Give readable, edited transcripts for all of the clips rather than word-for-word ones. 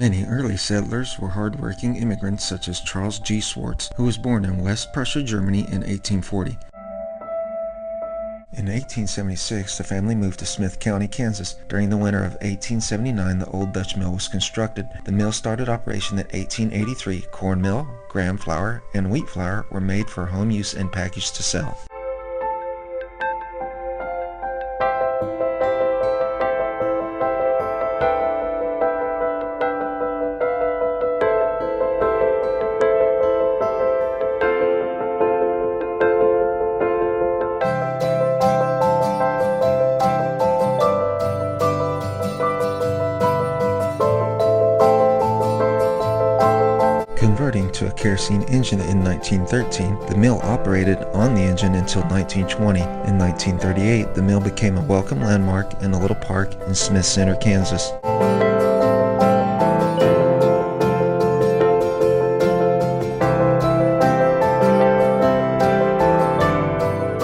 Many early settlers were hard-working immigrants such as Charles G. Schwartz, who was born in West Prussia, Germany in 1840. In 1876, the family moved to Smith County, Kansas. During the winter of 1879, the Old Dutch Mill was constructed. The mill started operation in 1883. Cornmeal, graham flour, and wheat flour were made for home use and packaged to sell. Converting to a kerosene engine in 1913, the mill operated on the engine until 1920. In 1938, the mill became a welcome landmark in a little park in Smith Center, Kansas.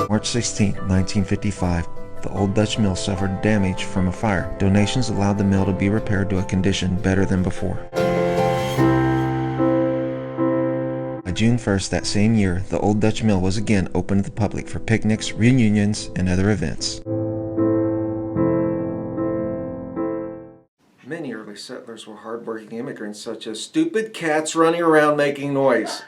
March 16, 1955. The Old Dutch Mill suffered damage from a fire. Donations allowed the mill to be repaired to a condition better than before. By June 1st that same year, the Old Dutch Mill was again open to the public for picnics, reunions, and other events. Many early settlers were hard-working immigrants such as stupid cats running around making noise.